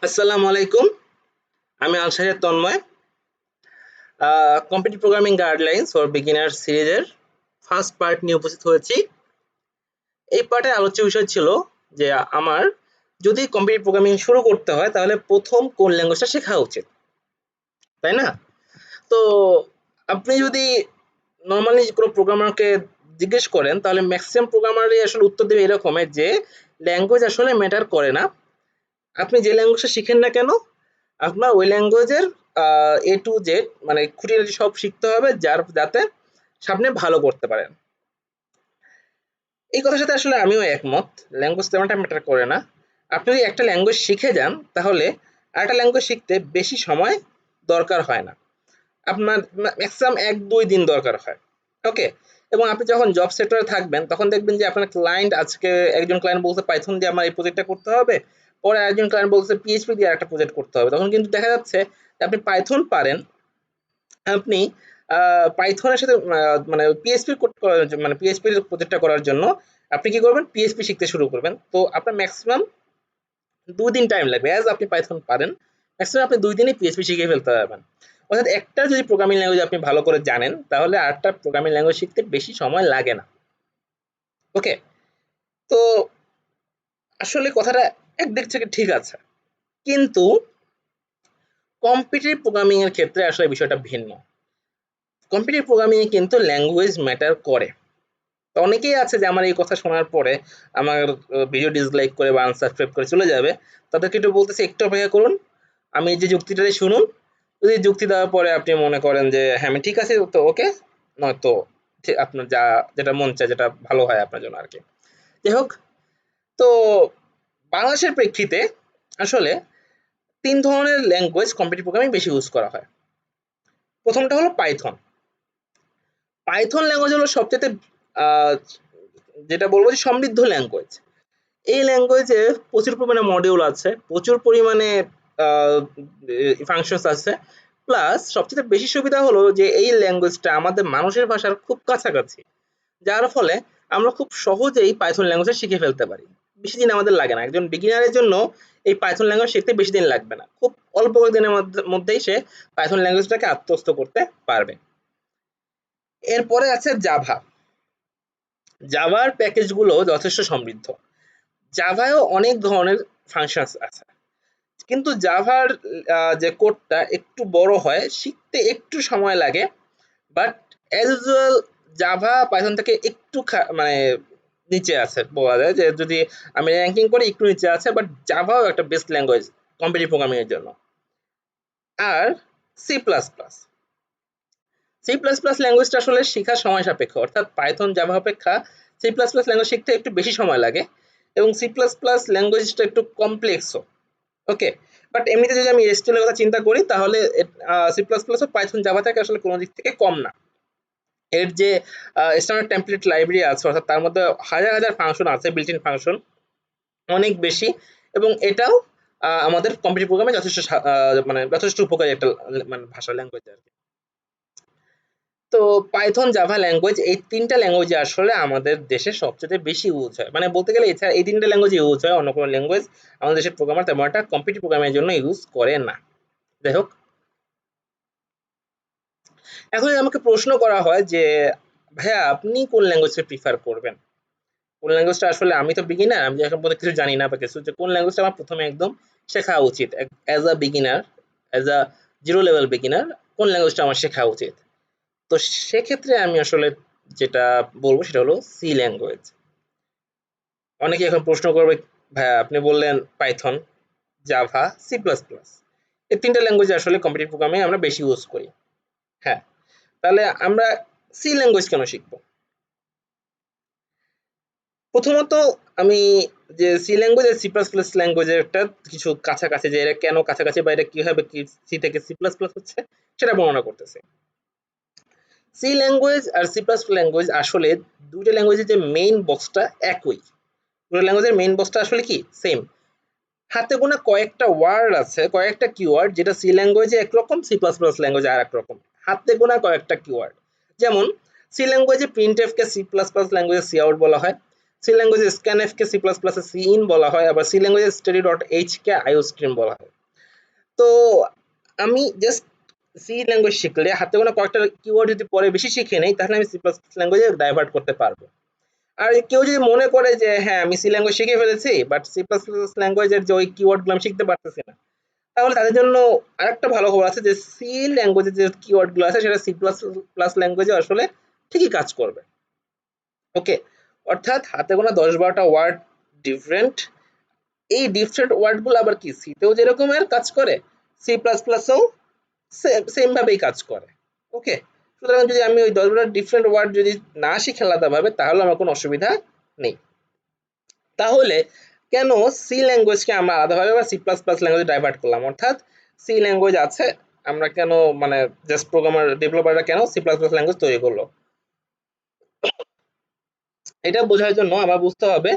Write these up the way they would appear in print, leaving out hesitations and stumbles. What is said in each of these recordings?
আসসালামু আলাইকুম। আমি Alshahed Tanmoy. Competitive programming guidelines for beginner সিরিজের ফার্স্ট পার্ট নিয়ে উপস্থিত হয়েছি। এই পার্টে আলোচ্য বিষয় ছিল যে আমার যদি কম্পিটিটিভ প্রোগ্রামিং শুরু করতে হয় তাহলে প্রথম কোন ল্যাঙ্গুয়েজটা শেখা উচিত, তাই না? তো আপনি যদি নর্মালি কোনো প্রোগ্রামারকে জিজ্ঞেস করেন তাহলে ম্যাক্সিমাম প্রোগ্রামারই আসলে উত্তর দেবে এরকমের যে ল্যাঙ্গুয়েজ আসলে ম্যাটার করে না। আপনি যে ল্যাঙ্গুয়েজটা শিখেন না কেন আপনার ওই ল্যাঙ্গুয়েজের এ টু জেড মানে খুঁটিনাটি সব শিখতে হবে যাতে সামনে ভালো করতে পারেন। এই কথার সাথে আসলে আমিও একমত। ল্যাঙ্গুয়েজ তেমনটা ম্যাটার করে না। আপনি যদি একটা ল্যাঙ্গুয়েজ শিখে যান তাহলে আরেকটা ল্যাঙ্গুয়েজ শিখতে বেশি সময় দরকার হয় না। আপনার ম্যাক্সিমাম ১-২ দিন দরকার হয়। ওকে? এবং আপনি যখন জব সেক্টরে থাকবেন তখন দেখবেন যে আপনার ক্লায়েন্ট আজকে একজন ক্লায়েন্ট বলছে পাইথন দিয়ে আমার এই প্রজেক্টটা করতে হবে। পরে আরেকজন ক্লায়েন্ট বলছে পিএইচপি দিয়ে আরেকটা প্রজেক্ট করতে হবে। তখন কিন্তু দেখা যাচ্ছে যে আপনি পাইথন পারেন। আপনি পাইথনের সাথে মানে পিএইচপি কোড করার মানে পিএইচপির প্রজেক্টটা করার জন্য আপনি কি করবেন? পিএইচপি শিখতে শুরু করবেন। তো আপনার ম্যাক্সিমাম ২ দিন টাইম লাগবে। অ্যাজ আপনি পাইথন পারেন, ম্যাক্সিমাম আপনি ২ দিনেই পিএইচপি শিখে ফেলতে পারবেন। অর্থাৎ একটা যদি প্রোগ্রামিং ল্যাঙ্গুয়েজ আপনি ভালো করে জানেন, তাহলে আরেকটা প্রোগ্রামিং ল্যাঙ্গুয়েজ শিখতে বেশি সময় লাগে না। ওকে? তো আসলে কথাটা একদিক থেকে ঠিক আছে। কিন্তু কম্পিটিটিভ প্রোগ্রামিং এর ক্ষেত্রে আসলে বিষয়টা ভিন্ন। কম্পিটিটিভ প্রোগ্রামিং এ কিন্তু ল্যাঙ্গুয়েজ ম্যাটার করে। তো অনেকেই আছে যে আমার এই কথা শোনার পরে আমার ভিডিও ডিসলাইক করে বা আনসাবস্ক্রাইব করে চলে যাবে। তাদেরকে একটু বলতেছি একটু অপেক্ষা করুন। আমি যে যুক্তিটাই শুনুন। যদি যুক্তি দেওয়ার পরে আপনি মনে করেন যে হ্যাঁ, আমি ঠিক আছে তো ওকে, নয়তো আপনার যেটা মন চায় যেটা ভালো হয় আপনার জন্য আরকি। যাই হোক, তো বাংলাদেশের প্রেক্ষিতে আসলে ৩ ধরনের ল্যাঙ্গুয়েজ কম্পিটিটিভ প্রোগ্রামিং বেশি ইউজ করা হয়। ১ম টা হলো পাইথন। পাইথন ল্যাঙ্গুয়েজ হলো সবচাইতে আ যেটা বলব যে সমৃদ্ধ ল্যাঙ্গুয়েজ। এই ল্যাঙ্গুয়েজে প্রচুর পরিমাণে মডিউল আছে, প্রচুর পরিমাণে আ ফাংশনস আছে। প্লাস সবচেয়ে বেশি সুবিধা হলো যে এই ল্যাঙ্গুয়েজটা আমাদের মানুষের ভাষার খুব কাছাকাছি। যার ফলে আমরা খুব সহজেই পাইথন ল্যাঙ্গুয়েজটা শিখে ফেলতে পারি। বেশি দিন আমাদের লাগে না। একজন বিগিনারের জন্য এই পাইথন ল্যাঙ্গুয়েজ শিখতে বেশি দিন লাগবে না। খুব অল্প কয়েকদিনের মধ্যেই সে পাইথন ল্যাঙ্গুয়েজটাকে আত্মস্থ করতে পারবে। এরপরে আছে জাভা। জাভার প্যাকেজগুলো যথেষ্ট সমৃদ্ধ। জাভায়ও অনেক ধরনের ফাংশনস আছে। কিন্তু জাভার যে কোডটা একটু বড় হয়, শিখতে একটু সময় লাগে। But as usual Java Python থেকে একটু মানে নিচে আছে বলা যায় যে যদি আমি র্যাঙ্কিং করি একটু নিচে আছে, বাট জাভাও একটা বেস্ট ল্যাঙ্গুয়েজ কম্পিটিটিভ প্রোগ্রামিং এর জন্য। আর C plus plus C plus plus ল্যাঙ্গুয়েজটা আসলে শেখার সময় সাপেক্ষ, অর্থাৎ পাইথন জাভা অপেক্ষা সি প্লাস প্লাস ল্যাঙ্গুয়েজ শিখতে একটু বেশি সময় লাগে এবং সি প্লাস প্লাস ল্যাঙ্গুয়েজটা একটু কমপ্লেক্সও। ওকে, বাট এমনিতে যদি আমি এসটিএল এর কথা চিন্তা করি তাহলে সি প্লাস প্লাসও পাইথন জাভা থেকে আসলে কোনো দিক থেকে কম না। এর যে স্ট্যান্ডার্ড টেমপ্লেট লাইব্রেরি আছে অর্থাৎ তার মধ্যে হাজার হাজার ফাংশন আছে, বিল্ট ইন ফাংশন অনেক বেশি, এবং এটাও আমাদের কম্পিটিটিভ প্রোগ্রামে যথেষ্ট মানে যথেষ্ট উপকারী একটা মানে ভাষা ল্যাঙ্গুয়েজ আর কি। তো পাইথন জাভা ল্যাঙ্গুয়েজ এই তিনটা ল্যাঙ্গুয়েজে আসলে আমাদের দেশে সবচেয়ে বেশি ইউজ হয়, মানে বলতে গেলে এছাড়া এই তিনটা ল্যাঙ্গুয়েজ ইউজ হয়, অন্য কোনো ল্যাঙ্গুয়েজ আমাদের দেশের প্রোগ্রামার তেমন একটা কম্পিটিটিভ প্রোগ্রামের জন্য ইউজ করে না। যাই হোক, এখন যদি আমাকে প্রশ্ন করা হয় যে ভাইয়া আপনি কোন ল্যাঙ্গুয়েজকে প্রিফার করবেন, কোন ল্যাঙ্গুয়েজটা আসলে আমি তো বিগিনার, আমি এখন পর্যন্ত কিছু জানি না বা কিছু, যে কোন ল্যাঙ্গুয়েজটা আমার প্রথমে একদম শেখা উচিত as a beginner, as a zero level beginner, কোন ল্যাঙ্গুয়েজটা আমার শেখা উচিত? তো সেক্ষেত্রে আমি আসলে যেটা বলবো সেটা হলো সি ল্যাঙ্গুয়েজ। অনেকে এখন প্রশ্ন করবে ভাইয়া আপনি বললেন Python, Java, C plus plus এই তিনটা ল্যাঙ্গুয়েজ আসলে কম্পিটিটিভ প্রোগ্রামে আমরা বেশি ইউজ করি। হ্যাঁ, তাহলে আমরা সি ল্যাঙ্গুয়েজ কেন শিখবো? প্রথমত আমি যে সি ল্যাঙ্গুয়েজ আর সি প্লাস প্লাস ল্যাঙ্গুয়েজের একটা কিছু কাছাকাছি, যে এরা কেন কাছাকাছি বা এটা কিভাবে কি সি থেকে সি প্লাস প্লাস হচ্ছে সেটা বর্ণনা করতেছে। সি ল্যাঙ্গুয়েজ আর সি প্লাস ল্যাঙ্গুয়েজ আসলে দুইটা ল্যাঙ্গুয়েজের যে মেইন বক্সটা একই। দুটো ল্যাঙ্গুয়েজের মেইন বক্সটা আসলে কি সেম। হাতে গোনা কয়েকটা ওয়ার্ড আছে, কয়েকটা কিওয়ার্ড যেটা সি ল্যাঙ্গুয়েজে একরকম, সি প্লাস প্লাস ল্যাঙ্গুয়েজে আর একরকম। হাতে গোনা কয়েকটা কিওয়ার্ড, যেমন সি ল্যাঙ্গুয়েজে প্রিন্টএফ কে সি প্লাস প্লাস ল্যাঙ্গুয়েজে সি আউট বলা হয়, সি ল্যাঙ্গুয়েজে স্ক্যানএফ কে সি প্লাস প্লাসে সি ইন বলা হয়, আবার সি ল্যাঙ্গুয়েজে স্টাডি ডট এইচ কে আইওস্ট্রিম বলা হয়। তো আমি জাস্ট সি ল্যাঙ্গুয়েজ শিখলে হাতে গোনা কয়েকটা কিওয়ার্ড যদি পরে বেশি শিখে নেই তাহলে আমি সি প্লাস প্লাস ল্যাঙ্গুয়েজে ডাইভার্ট করতে পারবো। আর কেউ যদি মনে করে যে হ্যাঁ আমি সি ল্যাঙ্গুয়েজ শিখে ফেলেছি বাট সি প্লাস প্লাস ল্যাঙ্গুয়েজের যে ওই কিওয়ার্ডগুলো আমি শিখতে পারতেছি না, তাহলে তাদের জন্য আরেকটা ভালো খবর আছে যে সি ল্যাঙ্গুয়েজের যে কিওয়ার্ডগুলো আছে সেটা সি প্লাস প্লাস ল্যাঙ্গুয়েজে আসলে ঠিকই কাজ করবে। ওকে, অর্থাৎ হাতে গোনা 10-12টা ওয়ার্ড ডিফারেন্ট, এই ডিফারেন্ট ওয়ার্ডগুলো আবার কি সিতেও যেরকমের কাজ করে সি প্লাস প্লাসেও সেম ভাবেই কাজ করে। ওকে, সুতরাং যদি আমি ওই 10-12টা ডিফারেন্ট ওয়ার্ড যদি না শিখি আলাদাভাবে তাহলে আমার কোনো অসুবিধা নেই। তাহলে কেন সি ল্যাঙ্গুয়েজকে আমরা আলাদাভাবে বা সি প্লাস প্লাস ল্যাঙ্গুয়েজে ডাইভার্ট করলাম, অর্থাৎ সি ল্যাঙ্গুয়েজ আছে আমরা কেন মানে জাস্ট প্রোগ্রামার ডেভেলপাররা কেন সি প্লাস প্লাস ল্যাঙ্গুয়েজ তৈরি করলো, এটা বোঝার জন্য আমার বুঝতে হবে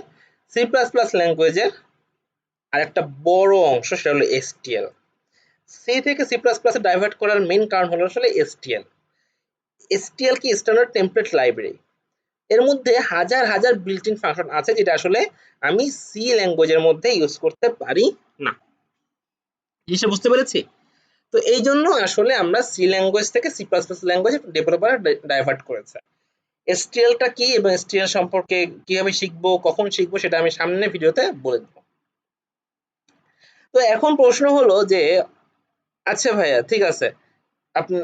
সি প্লাস প্লাস ল্যাঙ্গুয়েজের আরেকটা বড় অংশ সেটা হলো এসটিএল। সি থেকে সি প্লাস প্লাসে ডাইভার্ট করার মেইন কারণ হলো আসলে এসটিএল। এসটিএল কি স্ট্যান্ডার্ড টেমপ্লেট লাইব্রেরি, এর মধ্যে হাজার হাজার বিল্ট ইন ফাংশন আছে যেটা আসলে আমি সি ল্যাঙ্গুয়েজের মধ্যে ইউজ করতে পারি না। জিনিসটা বুঝতে পেরেছি? তো এই জন্য আসলে আমরা সি ল্যাঙ্গুয়েজ থেকে সি প্লাস প্লাস ল্যাঙ্গুয়েজে ডেভেলপার ডাইভার্ট করেছে। এসটিএলটা কি এবং এসটিএল সম্পর্কে কিভাবে শিখবো কখন শিখবো সেটা আমি সামনে ভিডিওতে বলে দেবো। তো এখন প্রশ্ন হলো যে আচ্ছা ভাইয়া ঠিক আছে,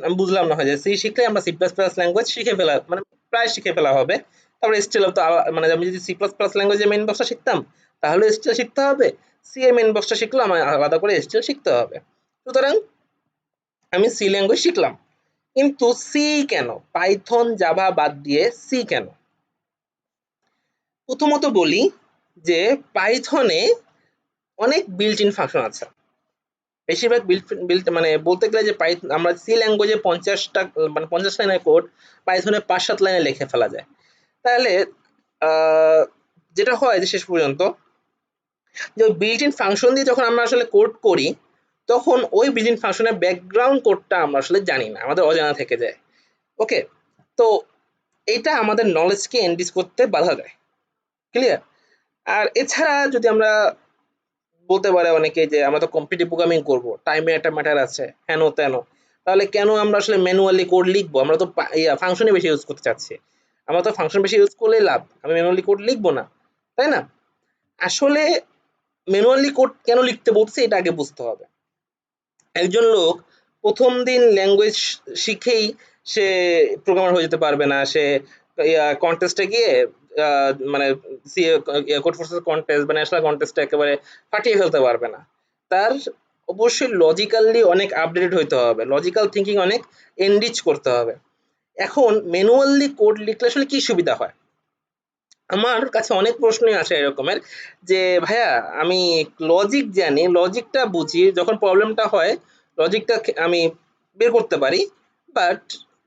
আমি বুঝলাম না হয় যে সি শিখলে আমরা সি প্লাস প্লাস ল্যাঙ্গুয়েজ শিখে ফেলা মানে প্রায় শিখে ফেলা হবে, তারপরে এসটিএল তো মানে আমি যদি সি প্লাস প্লাস ল্যাঙ্গুয়েজের মেইন বক্সটা শিখতাম তাহলে এসটিএল শিখতে হবে, সি এর মেইন বক্সটা শিখলে আমার আলাদা করে এসটিএল শিখতে হবে। সুতরাং আমি সি ল্যাঙ্গুয়েজ শিখলাম, কিন্তু সি কেন, পাইথন জাভা বাদ দিয়ে সি কেন? প্রথমত বলি যে পাইথনে অনেক বিল্ট ইন ফাংশন আছে। বেশিরভাগ বিল্ট মানে বলতে গেলে যে আমরা সি ল্যাঙ্গুয়েজে 50টা মানে 50 লাইনের কোড পাইথনে 5-7 লাইনে লিখে ফেলা যায়। তাহলে যেটা হয় যে শেষ পর্যন্ত যে বিল্ট ইন ফাংশন দিয়ে যখন আমরা আসলে কোড করি তখন ওই বিল্ট ইন ফাংশনের ব্যাকগ্রাউন্ড কোডটা আমরা আসলে জানি না, আমাদের অজানা থেকে যায়। ওকে, তো এটা আমাদের নলেজকে এনরিচ করতে বাধা দেয়। ক্লিয়ার? আর এছাড়া যদি আমরা বলতে পারে অনেকে যে আমরা তো কম্পিটিটিভ প্রোগ্রামিং করব, টাইমের একটা ম্যাটার আছে হেন তেন, তাহলে কেন আমরা আসলে ম্যানুয়ালি কোড লিখবো, আমরা তো ফাংশনে বেশি ইউজ করতে চাচ্ছি, আমরা তো ফাংশন বেশি ইউজ করলেই লাভ, আমি ম্যানুয়ালি কোড লিখবো না, তাই না? আসলে ম্যানুয়ালি কোড কেন লিখতে বলছে এটা আগে বুঝতে হবে। একজন লোক প্রথম দিন ল্যাঙ্গুয়েজ শিখেই সে প্রোগ্রামার হয়ে যেতে পারবে না, সে কন্টেস্টে গিয়ে মানে কোড ফোর্সেস কন্টেস্ট বা ন্যাশনাল কন্টেস্টে একেবারে ফাটিয়ে ফেলতে পারবে না। তার অবশ্যই লজিক্যালি অনেক আপডেটেড হইতে হবে, লজিক্যাল থিঙ্কিং অনেক এনরিচ করতে হবে। এখন ম্যানুয়ালি কোড লিখলে আসলে কি সুবিধা হয়? আমার কাছে অনেক প্রশ্নই আসে এরকমের যে ভাইয়া আমি লজিক জানি, লজিকটা বুঝি, যখন প্রবলেমটা হয় লজিকটা আমি বের করতে পারি বাট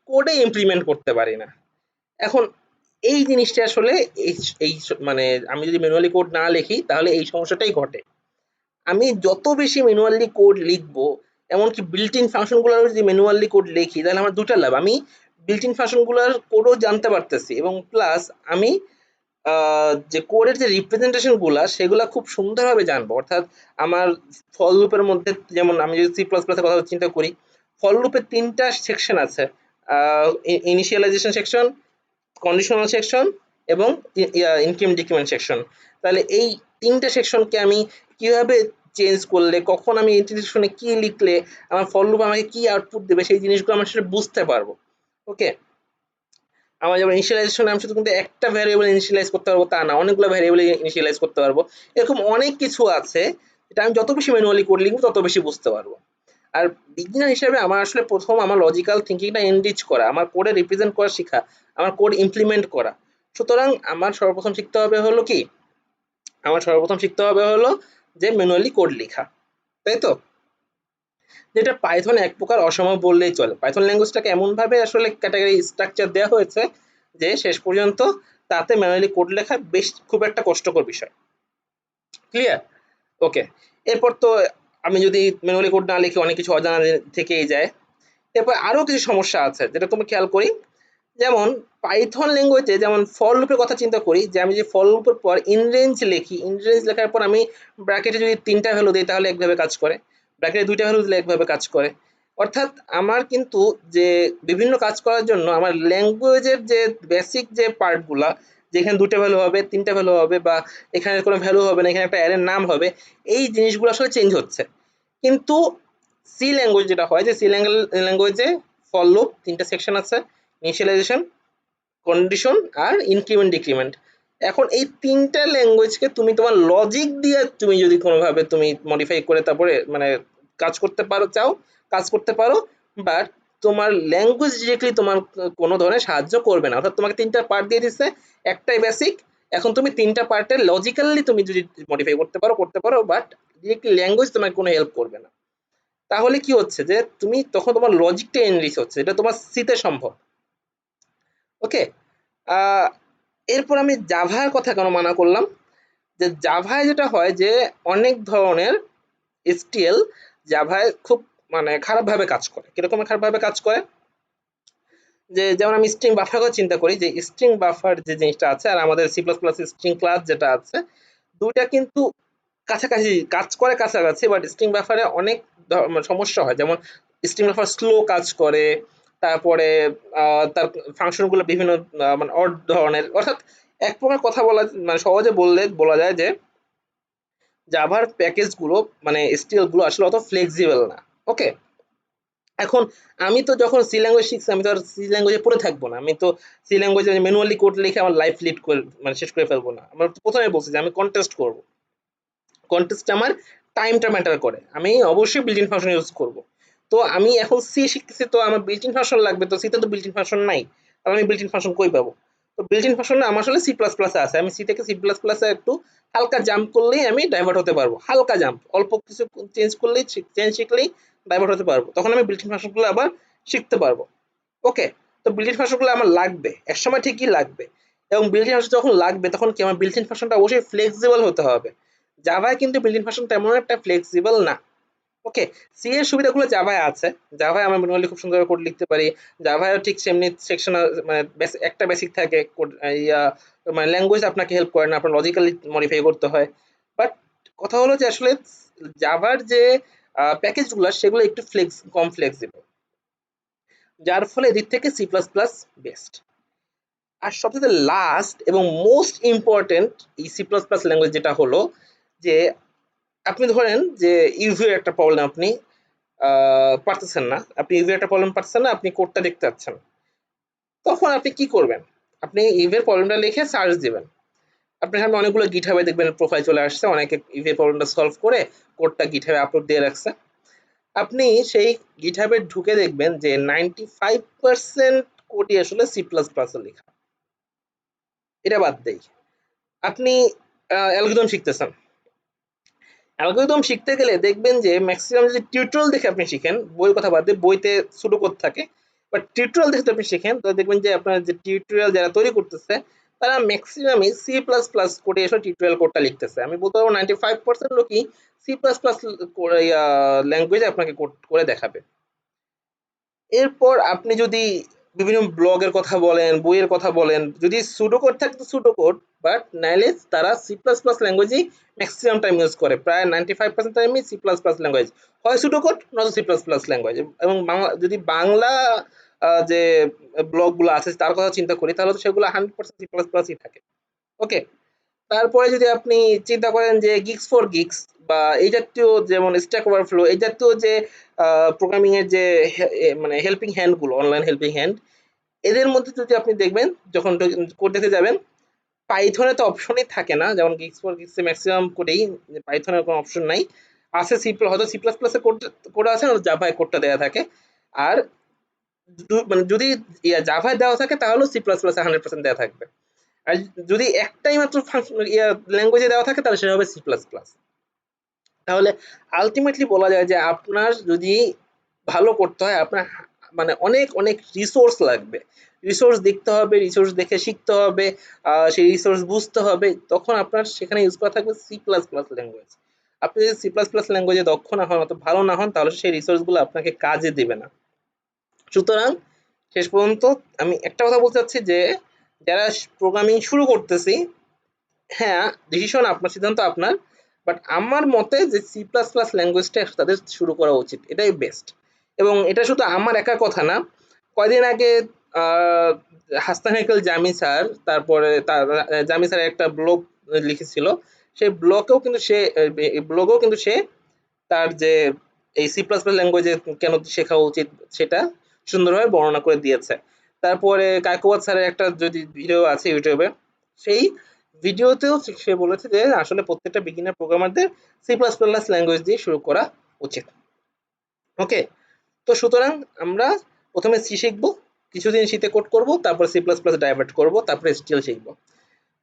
কোডে ইমপ্লিমেন্ট করতে পারি না। এখন এই জিনিসটা আসলে এই এই মানে আমি যদি ম্যানুয়ালি কোড না লিখি তাহলে এই সমস্যাটাই ঘটে। আমি যত বেশি ম্যানুয়ালি কোড লিখবো, এমনকি বিল্ট ইন ফাংশন গুলোর যদি ম্যানুয়ালি কোড লিখি তাহলে আমার দুটা লাভ, আমি বিল্ট ইন ফাংশন গুলোর কোডও জানতে পারতেছি এবং প্লাস আমি যে কোডের যে রিপ্রেজেন্টেশন গুলা সেগুলা খুব সুন্দরভাবে জানবো। অর্থাৎ আমার ফর লুপের মধ্যে যেমন আমি যদি সি প্লাস প্লাস এর কথা চিন্তা করি, ফর লুপের 3টা সেকশন আছে, ইনিশিয়ালাইজেশন সেকশন, কন্ডিশনাল সেকশন এবং ইনক্রিমেন্ট ডিক্রিমেন্ট সেকশন। তাহলে এই 3টা সেকশনকে আমি কিভাবে চেঞ্জ করলে, কখন আমি ইন্টারসেকশনে কি লিখলে আমার ফর লুপ আমাকে কি আউটপুট দেবে সেই জিনিসগুলো আমি আসলে বুঝতে পারবো। ওকে, আমার যেমন ইনিশিয়ালাইজেশন আমি শুধু কিন্তু একটা ভ্যারিয়েবল ইনিশিয়ালাইজ করতে পারবো তা না, অনেকগুলো ভ্যারিয়েবল ইনিশিয়ালাইজ করতে পারবো। এরকম অনেক কিছু আছে যেটা আমি যত বেশি ম্যানুয়ালি কোড লিখবো তত বেশি বুঝতে পারবো। আর বিগিনার হিসেবে আমার আসলে প্রথম আমার লজিক্যাল থিঙ্কিংটা এনরিচ করা, আমার কোডে রিপ্রেজেন্ট করা শেখা, আমার কোড ইমপ্লিমেন্ট করা। সুতরাং আমার সর্বপ্রথম শিখতে হবে হলো কি, আমার সর্বপ্রথম শিখতে হবে হলো যে ম্যানুয়ালি কোড লেখা, তাই তো? যেটা পাইথন এক প্রকার অসম্ভব বললেই চলে। পাইথন ল্যাঙ্গুয়েজটাকে এমনভাবে আসলে ক্যাটাগরি স্ট্রাকচার দেওয়া হয়েছে যে শেষ পর্যন্ত তাতে ম্যানুয়ালি কোড লেখা বেশ খুব একটা কষ্টকর বিষয়। ক্লিয়ার? ওকে, এরপর তো আমি যদি ম্যানুয়ালি কোড না লিখি অনেক কিছু অজানা থেকেই যায়। এরপর আরো কিছু সমস্যা আছে যেটা তুমি খেয়াল করি যেমন পাইথন ল্যাঙ্গুয়েজে যেমন ফর লুপের কথা চিন্তা করি, যে আমি যে ফর লুপের পর ইন রেঞ্জ লিখি, ইন রেঞ্জ লেখার পর আমি ব্র্যাকেটে যদি ৩টা ভ্যালু দেই তাহলে একভাবে কাজ করে, ব্র্যাকেটে ২টা ভ্যালু দিলে একভাবে কাজ করে। অর্থাৎ আমার কিন্তু যে বিভিন্ন কাজ করার জন্য আমার ল্যাঙ্গুয়েজের যে বেসিক যে পার্টগুলা, যেখানে ২টা ভ্যালু হবে, ৩টা ভ্যালু হবে, বা এখানে কোনো ভ্যালু হবে না, এখানে একটা অ্যারের নাম হবে, এই জিনিসগুলো আসলে চেঞ্জ হচ্ছে। কিন্তু সি ল্যাঙ্গুয়েজ যেটা হয়, যে সি ল্যাঙ্গুয়েজে ফর লুপ ৩টা সেকশন আছে, ইনিশিয়ালাইজেশন, কন্ডিশন আর ইনক্রিমেন্ট ডিক্রিমেন্ট। এখন এই ৩টা ল্যাঙ্গুয়েজকে তুমি তোমার লজিক দিয়ে তুমি যদি কোনোভাবে তুমি মডিফাই করে তারপরে মানে কাজ করতে পারো, চাও কাজ করতে পারো, বাট তোমার ল্যাঙ্গুয়েজ ডিরেক্টলি তোমার কোনো ধরনের সাহায্য করবে না। অর্থাৎ তোমাকে ৩টা পার্ট দিয়ে দিচ্ছে, একটাই বেসিক, এখন তুমি ৩টা পার্টে লজিক্যালি তুমি যদি মডিফাই করতে পারো, বাট ডিরেক্টলি ল্যাঙ্গুয়েজ তোমাকে কোনো হেল্প করবে না। তাহলে কি হচ্ছে যে তুমি তখন তোমার লজিকটা এনরিচ হচ্ছে, এটা তোমার সিতে সম্ভব। ওকে, এরপর আমি জাভার কথা কেন মানা করলাম, যে জাভায় যেটা হয় যে অনেক ধরনের এসটিএল জাভায় খুব মানে খারাপভাবে কাজ করে। কিরকম খারাপভাবে কাজ করে, যে যেমন আমি স্ট্রিং বাফার কথা চিন্তা করি, যে স্ট্রিং বাফার যে জিনিসটা আছে আর আমাদের C plus plus string class যেটা আছে, দুইটা কিন্তু কাছাকাছি কাজ করে কাছাকাছি, বাট স্ট্রিং বাফারে অনেক মানে সমস্যা হয়। যেমন স্ট্রিং বাফার স্লো কাজ করে, তারপরে তার ফাংশনগুলো বিভিন্ন মানে অড ধরনের। অর্থাৎ এক প্রকার কথা বলা মানে সহজে বললে বলা যায় যে জাভার প্যাকেজগুলো মানে এসটিএল গুলো আসলে অত ফ্লেক্সিবল না। ওকে, এখন আমি তো যখন সি ল্যাঙ্গুয়েজ শিখছি আমি তো আর সি ল্যাঙ্গুয়েজে পড়ে থাকবো না, আমি তো সি ল্যাঙ্গুয়েজে ম্যানুয়ালি কোড লিখে আমার লাইফ লিড করে মানে শেষ করে ফেলবো না। আমার প্রথমে বলছি যে আমি কন্টেস্ট করব, কন্টেস্ট আমার টাইমটা ম্যাটার করে, আমি অবশ্যই বিল্ট ইন ফাংশন ইউজ করব। তো আমি এখন সি শিখতেছি, তো আমার বিল্ট ইন ফাংশন লাগবে, তো সিতে তো বিল্ট ইন ফাংশন নাই, তাহলে আমি বিল্ট ইন ফাংশন কই পাবো? তো বিল্ট ইন ফাংশন আমার আসলে সি প্লাস প্লাসে আছে, আমি সি থেকে সি প্লাস প্লাসে একটু হালকা জাম্প করলেই আমি ডাইভার্ট হতে পারবো, হালকা জাম্প অল্প কিছু চেঞ্জ করলেই চেঞ্জ শিখলেই ডাইভার্ট হতে পারবো, তখন আমি বিল্ট ইন ফাংশনগুলো আবার শিখতে পারবো। ওকে, তো বিল্ট ইন ফাংশনগুলো আমার লাগবে, একসময় ঠিকই লাগবে, এবং বিল্ট ইন ফাংশন যখন লাগবে তখন কি আমার বিল্ট ইন ফাংশনটা অবশ্যই ফ্লেক্সিবল হতে হবে। জাভায় কিন্তু বিল্ট ইন ফাংশন তেমন একটা ফ্লেক্সিবল না। ওকে, সি এর সুবিধাগুলো জাভায় আছে, জাভায় আমরা ম্যানুয়ালি খুব সুন্দর কোড লিখতে পারি, জাভায়ও ঠিক সেমনি সেকশন মানে একটা বেসিক থাকে কোড, ইয়া মানে ল্যাঙ্গুয়েজ আপনাকে হেল্প করে না, আপনার লজিক্যালি মডিফাই করতে হয়। বাট কথা হলো যে আসলে জাভার যে প্যাকেজগুলো সেগুলো একটু কম ফ্লেক্সিবল, যার ফলে এদিক থেকে সি প্লাস প্লাস বেস্ট। আর সবচেয়ে লাস্ট এবং মোস্ট ইম্পর্টেন্ট এই সি প্লাস প্লাস ল্যাঙ্গুয়েজ যেটা হলো, যে আপনি ধরেন যে ইউভির একটা প্রবলেম আপনি পারতেছেন না, আপনি ইউভির একটা প্রবলেম পারতেছেন না, আপনি কোডটা দেখতে পাচ্ছেন, তখন আপনি কি করবেন? আপনি ইউভির প্রবলেমটা লিখে সার্চ দিবেন, আপনার সামনে অনেকগুলো গিটহাবে দেখবেন প্রোফাইল চলে আসছে, অনেকে ইউভির প্রবলেমটা সলভ করে কোডটা গিটহাবে আপলোড দিয়ে রাখছে। আপনি সেই গিটহাবে ঢুকে দেখবেন যে 95% কোডই আসলে সি প্লাস প্লাস এ লেখা। এটা বাদ দেই, আপনি অ্যালগরিদম শিখতেছেন, অ্যালগরিদম শিখতে গেলে দেখবেন যে ম্যাক্সিমাম যদি টিউটোরিয়াল দেখে আপনি শিখেন, বইয়ের কথা বাদ দিয়ে বইতে ছোটো কোড থাকে, বাট টিউটোরিয়াল দেখে আপনি শিখেন, তাহলে দেখবেন যে আপনার যে টিউটোরিয়াল যারা তৈরি করতেছে তারা ম্যাক্সিমামই সি প্লাস প্লাস কোডে এসে টিউটোরিয়াল কোডটা লিখতেছে। আমি বলতে পারবো 95% লোকই সি প্লাস প্লাস ল্যাঙ্গুয়েজে আপনাকে কোড করে দেখাবে। এরপর আপনি যদি বিভিন্ন ব্লগের কথা বলেন, বইয়ের কথা বলেন, যদি সুডো কোড থাকে তো সুডো কোড, বাট নাইলে তারা সি প্লাস প্লাস ল্যাঙ্গুয়েজই ম্যাক্সিমাম টাইম ইউজ করে, প্রায় 95% টাইমই সি প্লাস প্লাস ল্যাঙ্গুয়েজ, হয় সুডো কোড নয়তো সি প্লাস প্লাস ল্যাঙ্গুয়েজ। এবং বাংলা যদি বাংলা যে ব্লগগুলো আছে তার কথা চিন্তা করি তাহলে তো সেগুলো 100% সি প্লাস প্লাসই থাকে। ওকে, তারপরে যদি আপনি চিন্তা করেন যে গিগস ফর গিগস বা এই জাতীয় যেমন স্ট্যাক ওভারফ্লো এই জাতীয় যে প্রোগ্রামিং এর যে মানে হেল্পিং হ্যান্ড গুলো, অনলাইন হেল্পিং হ্যান্ড, এদের মধ্যে যদি আপনি দেখবেন যখন কোড দেখতে যাবেন, পাইথনে তো অপশনই থাকে না, যেমন গিগস ফর গিগস ম্যাক্সিমাম কোডেই পাইথনের কোনো অপশন নাই, আছে সি হয়তো সি প্লাস প্লাসে কোড কোড আছে না, জাভায় কোডটা দেওয়া থাকে। আর মানে যদি জাভায় দেওয়া থাকে তাহলেও সি প্লাস প্লাসে 100% দেওয়া থাকবে। আর যদি একটাই মাত্র ফাংশন ল্যাঙ্গুয়েজে দেওয়া থাকে তাহলে সেটা হবে সি প্লাস প্লাস। তাহলে আলটিমেটলি বলা যায় যে আপনার যদি ভালো করতে হয় আপনার মানে অনেক অনেক রিসোর্স লাগবে, রিসোর্স দেখতে হবে, রিসোর্স দেখে শিখতে হবে, সেই রিসোর্স বুঝতে হবে, তখন আপনার সেখানে ইউজ করা থাকবে সি প্লাস প্লাস ল্যাঙ্গুয়েজ। আপনি যদি সি প্লাস প্লাস ল্যাঙ্গুয়েজে দক্ষ না হন, অত ভালো না হন, তাহলে সেই রিসোর্সগুলো আপনাকে কাজে দেবে না। সুতরাং শেষ পর্যন্ত আমি একটা কথা বলতে চাচ্ছি যে যারা প্রোগ্রামিং শুরু করতেছি, হ্যাঁ ডিসিশন আপনার, সিদ্ধান্ত আপনার, বাট আমার মতে যে সি প্লাস প্লাস ল্যাঙ্গুয়েজটা তাদের শুরু করা উচিত, এটাই বেস্ট। এবং এটা শুধু আমার একার কথা না, কয়দিন আগে হাসান হেকেল জামি স্যার, তারপরে জামি স্যার একটা ব্লগ লিখেছিল, সেই ব্লগেও কিন্তু সে তার যে এই সি প্লাস প্লাস ল্যাঙ্গুয়েজে কেন শেখা উচিত সেটা সুন্দরভাবে বর্ণনা করে দিয়েছে। তারপরে কায়কোবাদ স্যারের একটা যদি ভিডিও আছে ইউটিউবে, সেই ভিডিওতেও সে বলেছে যে আসলে প্রত্যেকটা বিগিনার প্রোগ্রামারদের সি প্লাস প্লাস ল্যাঙ্গুয়েজ দিয়ে শুরু করা উচিত। ওকে, তো সুতরাং আমরা প্রথমে সি শিখবো, কিছুদিন শীতে কোড করব, তারপর সি প্লাস প্লাস ডাইভার্ট করবো, তারপরে এসটিএল শিখবো।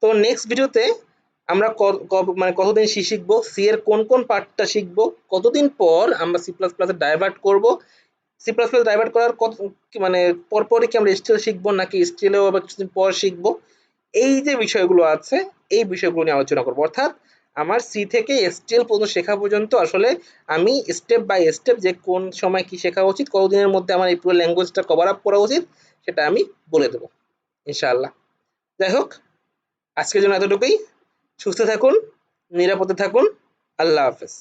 তো নেক্সট ভিডিওতে আমরা মানে কতদিন সি শিখবো, সি এর কোন কোন পার্টটা শিখবো, কতদিন পর আমরা সি প্লাস প্লাস ডাইভার্ট করবো, সি প্লাস প্লাস ডাইভার্ট করার কত মানে পরপরই কি আমরা এসটিএল শিখবো নাকি এসটিএলও আবার কিছুদিন পর শিখবো, এই যে বিষয়গুলো আছে এই বিষয়গুলো নিয়ে আলোচনা করবো। অর্থাৎ আমার সি থেকে এসটিএল পর্যন্ত শেখা পর্যন্ত আসলে আমি স্টেপ বাই স্টেপ যে কোন সময় কি শেখা উচিত, কতদিনের মধ্যে আমার এই পুরো ল্যাঙ্গুয়েজটা কভার আপ করা উচিত, সেটা আমি বলে দেবো ইনশাআল্লাহ। যাই হোক, আজকের জন্য এতটুকুই। সুস্থ থাকুন, নিরাপদে থাকুন। আল্লাহ হাফেজ।